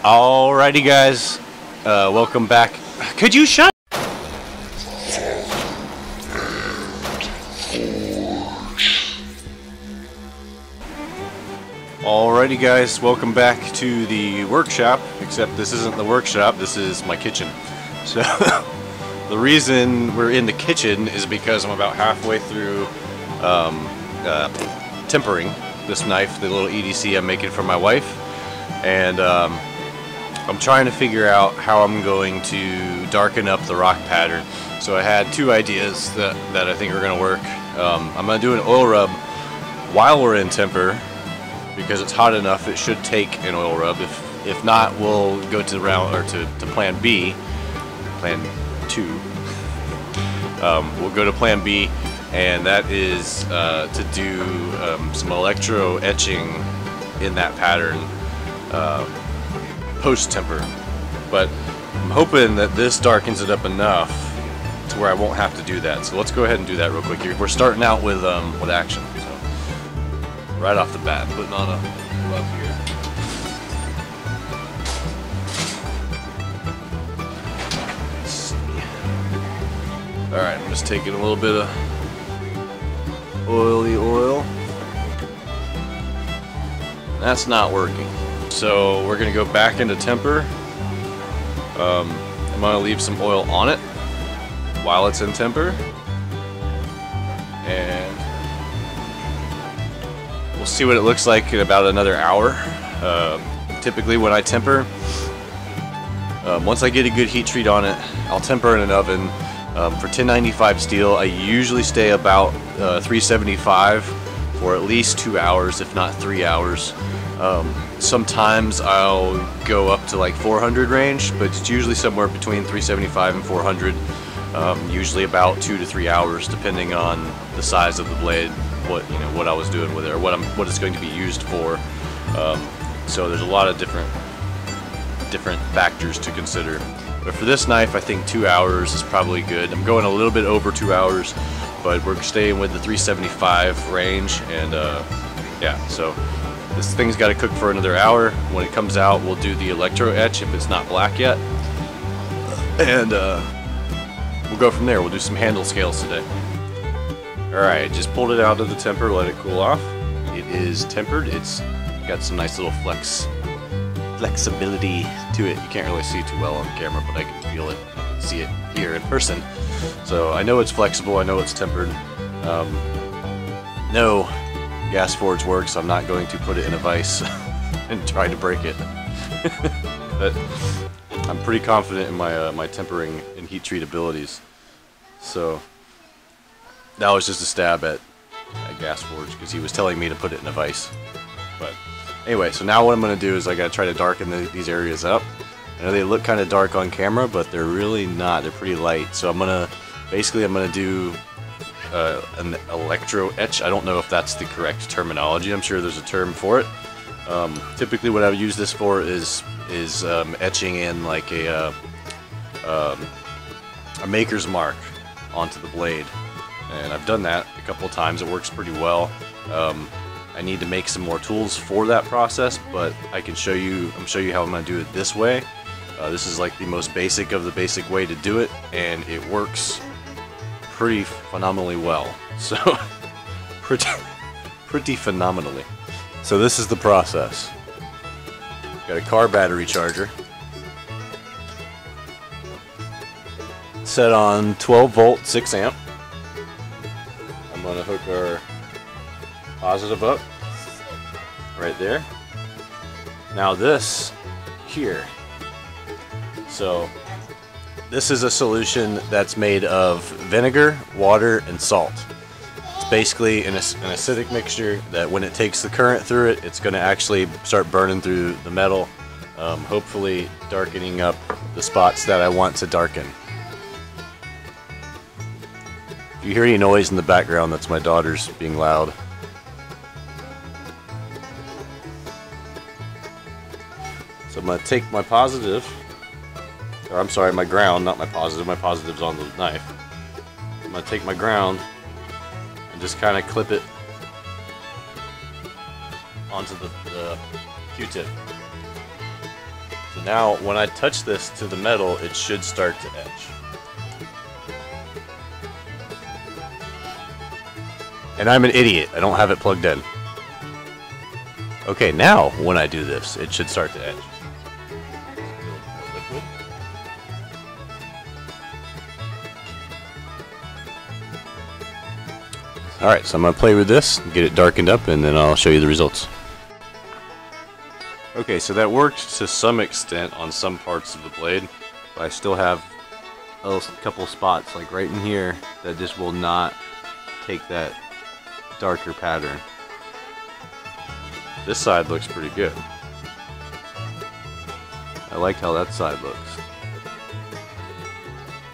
Alrighty guys, welcome back. Could you shut? Alrighty guys, welcome back to the workshop, except this isn't the workshop, this is my kitchen. So, the reason we're in the kitchen is because I'm about halfway through tempering this knife, the little EDC I'm making for my wife, and I'm trying to figure out how I'm going to darken up the rock pattern. So I had two ideas that I think are going to work. I'm going to do an oil rub while we're in temper, because it's hot enough it should take an oil rub. If not, we'll go to plan B, plan 2. We'll go to plan B, and that is to do some electro etching in that pattern post temper. But I'm hoping that this darkens it up enough to where I won't have to do that. So let's go ahead and do that real quick here. We're starting out with action. So right off the bat, putting on a rub here. Let's see. All right, I'm just taking a little bit of oily oil. That's not working. So we're gonna go back into temper. I'm gonna leave some oil on it while it's in temper, and we'll see what it looks like in about another hour. Typically when I temper, once I get a good heat treat on it, I'll temper in an oven. For 1095 steel, I usually stay about 375 for at least 2 hours, if not 3 hours. Sometimes I'll go up to like 400 range, but it's usually somewhere between 375 and 400. Usually about 2 to 3 hours, depending on the size of the blade, what I was doing with it, or what it's going to be used for. So there's a lot of different factors to consider. But for this knife, I think 2 hours is probably good. I'm going a little bit over 2 hours, but we're staying with the 375 range, and yeah, so this thing's got to cook for another hour. When it comes out, we'll do the electro etch if it's not black yet, and we'll go from there. We'll do some handle scales today. Alright, just pulled it out of the temper, let it cool off. It is tempered. It's got some nice little flexibility to it. You can't really see too well on camera, but I can feel it, see it here in person. So I know it's flexible, I know it's tempered. No gas forge works. I'm not going to put it in a vise and try to break it. But I'm pretty confident in my my tempering and heat treat abilities. So that was just a stab at gas forge because he was telling me to put it in a vise. But anyway, so now what I'm going to do is I got to try to darken these areas up. I know they look kind of dark on camera, but they're really not. They're pretty light. So I'm gonna do an electro etch. I don't know if that's the correct terminology. I'm sure there's a term for it. Typically, what I would use this for is etching in like a maker's mark onto the blade, and I've done that a couple times. It works pretty well. I need to make some more tools for that process, but I can show you. I'm show you how I'm going to do it this way. This is like the most basic of the basic way to do it, and it works pretty phenomenally well. So pretty phenomenally. So this is the process. Got a car battery charger set on 12 volt 6 amp. I'm gonna hook our positive up right there. Now this here, so this is a solution that's made of vinegar, water, and salt. It's basically an acidic mixture that when it takes the current through it, it's going to actually start burning through the metal, hopefully darkening up the spots that I want to darken. If you hear any noise in the background, that's my daughters being loud. So I'm going to take my positive, or I'm sorry, my ground, not my positive. My positive's on the knife. I'm going to take my ground and just kind of clip it onto the Q-tip. Now, when I touch this to the metal, it should start to etch. And I'm an idiot. I don't have it plugged in. Okay, now when I do this, it should start to etch. Liquid. Alright, so I'm going to play with this, get it darkened up, and then I'll show you the results. Okay, so that worked to some extent on some parts of the blade, but I still have a couple spots, like right in here, that just will not take that darker pattern. This side looks pretty good. I like how that side looks.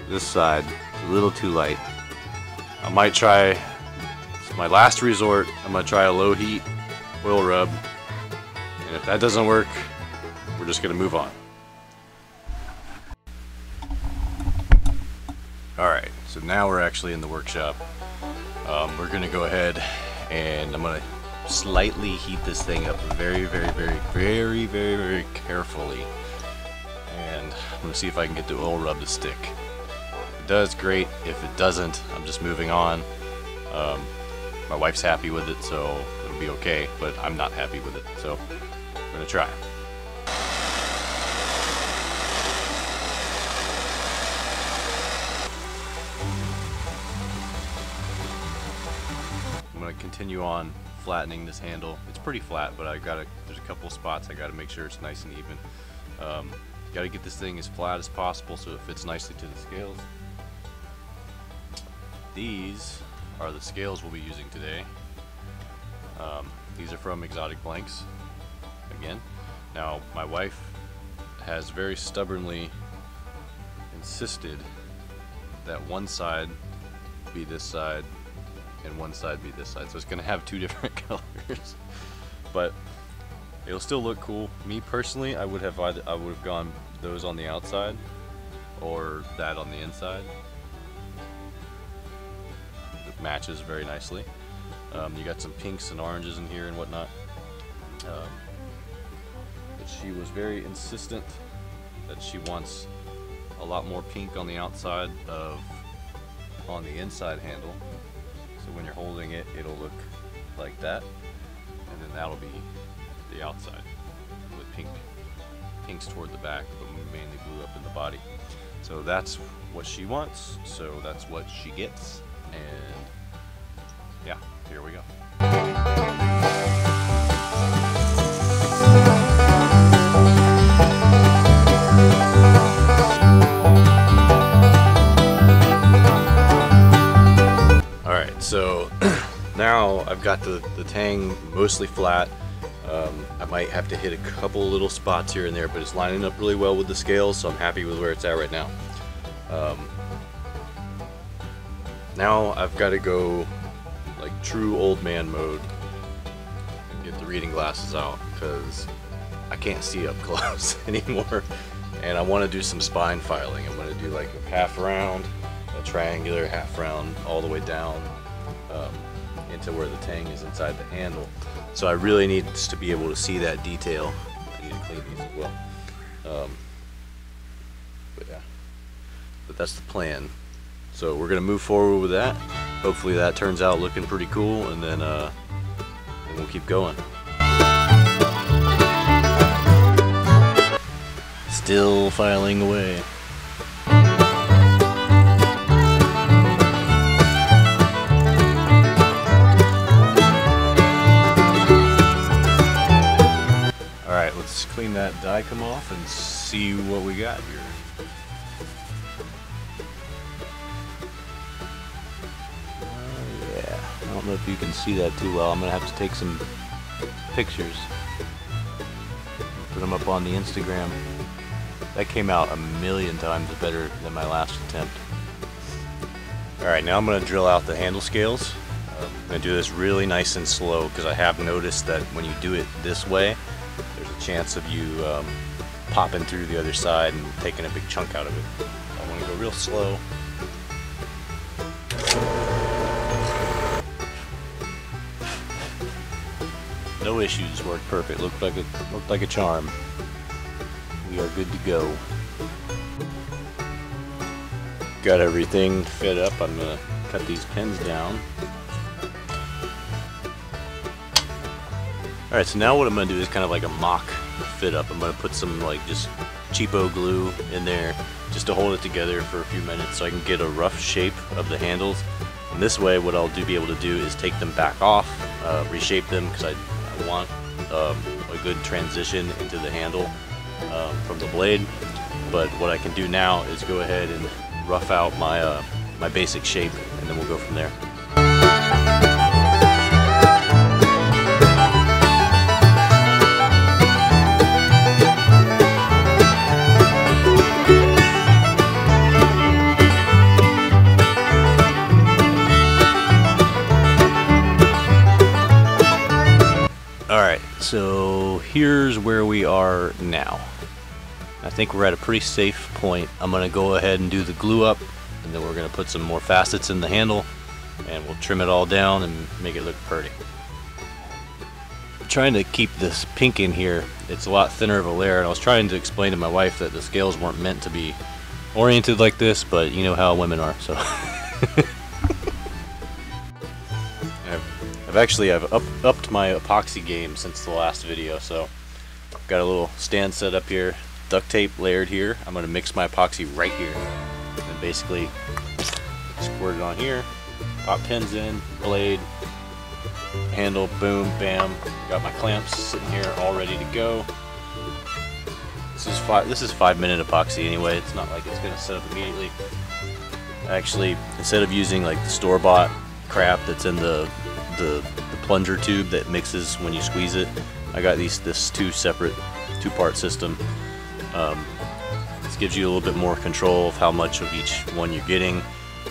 This side, a little too light. I might try, it's my last resort, I'm going to try a low heat oil rub. And if that doesn't work, we're just going to move on. Alright, so now we're actually in the workshop. We're going to go ahead and I'm going to slightly heat this thing up very carefully. And I'm going to see if I can get the oil rub to stick. If it does, great. If it doesn't, I'm just moving on. My wife's happy with it, so it'll be okay, but I'm not happy with it, so we're going to try. I'm going to continue on flattening this handle. It's pretty flat, but there's a couple spots I gotta make sure it's nice and even. Gotta get this thing as flat as possible so it fits nicely to the scales. These are the scales we'll be using today. These are from Exotic Blanks, again. Now, my wife has very stubbornly insisted that one side be this side and one side be this side, so it's gonna have two different colors, but it'll still look cool. Me personally, I would have gone those on the outside or that on the inside. It matches very nicely. You got some pinks and oranges in here and whatnot. But she was very insistent that she wants a lot more pink on the outside on the inside handle. So when you're holding it, it'll look like that, and then that'll be the outside with pinks toward the back, but mainly blue up in the body. So that's what she wants, so that's what she gets, and yeah, here we go. So now I've got the tang mostly flat. I might have to hit a couple little spots here and there, but it's lining up really well with the scales, so I'm happy with where it's at right now. Now I've got to go like true old man mode and get the reading glasses out because I can't see up close anymore, and I want to do some spine filing. I'm going to do like a half round, a triangular half round all the way down into where the tang is inside the handle. So I really need to be able to see that detail. I need to clean these as well. But yeah, but that's the plan. So we're gonna move forward with that. Hopefully that turns out looking pretty cool, and then we'll keep going. Still filing away. Alright, let's clean that die come off and see what we got here. Yeah, I don't know if you can see that too well. I'm going to have to take some pictures and put them up on the Instagram. That came out a million times better than my last attempt. Alright, now I'm going to drill out the handle scales. I'm going to do this really nice and slow because I have noticed that when you do it this way, there's a chance of you popping through the other side and taking a big chunk out of it. I want to go real slow. No issues, worked perfect. Looked like a charm. we are good to go. Got everything fit up. I'm gonna cut these pins down. Alright, so now what I'm gonna do is kind of like a mock fit up. I'm gonna put some like just cheapo glue in there just to hold it together for a few minutes so I can get a rough shape of the handles. And this way what I'll be able to do is take them back off, reshape them, because I want a good transition into the handle from the blade. But what I can do now is go ahead and rough out my my basic shape, and then we'll go from there. Alright, so here's where we are now. I think we're at a pretty safe point. I'm going to go ahead and do the glue up, and then we're going to put some more facets in the handle, and we'll trim it all down and make it look pretty. I'm trying to keep this pink in here. It's a lot thinner of a layer, and I was trying to explain to my wife that the scales weren't meant to be oriented like this, but you know how women are, so. I've upped my epoxy game since the last video, so I've got a little stand set up here, duct tape layered here. I'm going to mix my epoxy right here, and basically squirt it on here, pop pins in, blade, handle, boom, bam. Got my clamps sitting here all ready to go. This is 5-minute epoxy anyway. It's not like it's going to set up immediately. Actually, instead of using like the store-bought crap that's in the plunger tube that mixes when you squeeze it, I got this two-part system. This gives you a little bit more control of how much of each one you're getting.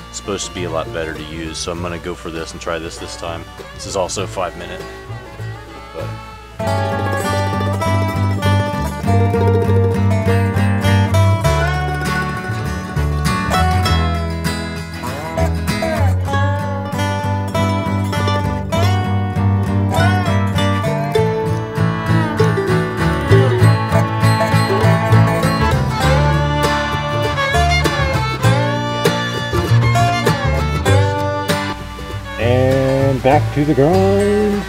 It's supposed to be a lot better to use, so I'm going to go for this and try this time. This is also 5-minute. And back to the grind.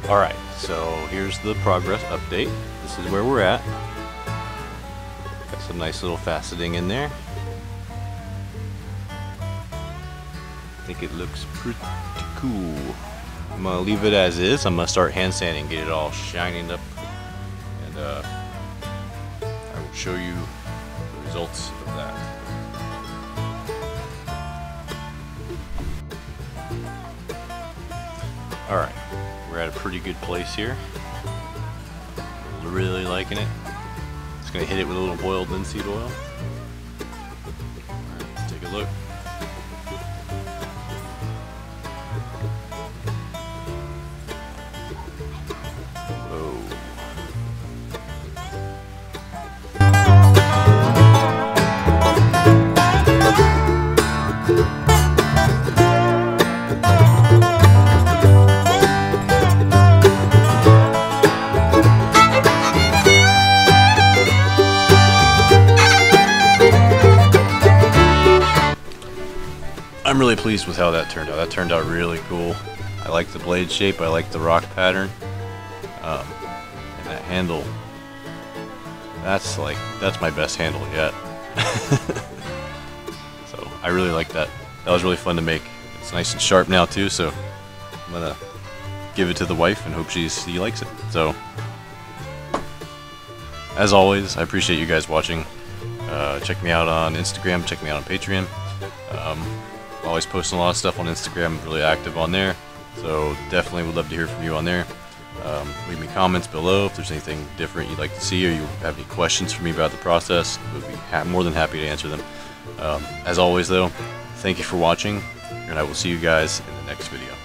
Alright, so here's the progress update. This is where we're at. Got some nice little faceting in there. I think it looks pretty cool. I'm going to leave it as is. I'm going to start hand sanding, get it all shining up, and I will show you the results of that. Alright, we're at a pretty good place here. Really liking it. Just gonna hit it with a little boiled linseed oil. Alright, let's take a look. I'm really pleased with how that turned out. That turned out really cool. I like the blade shape, I like the rock pattern, and that handle. That's my best handle yet. So I really like that. That was really fun to make. It's nice and sharp now too, so I'm gonna give it to the wife and hope she likes it. So as always, I appreciate you guys watching. Check me out on Instagram, check me out on Patreon. Always posting a lot of stuff on Instagram, really active on there, so definitely would love to hear from you on there. Leave me comments below if there's anything different you'd like to see, or you have any questions for me about the process. We'd be more than happy to answer them. As always though, Thank you for watching, and I will see you guys in the next video.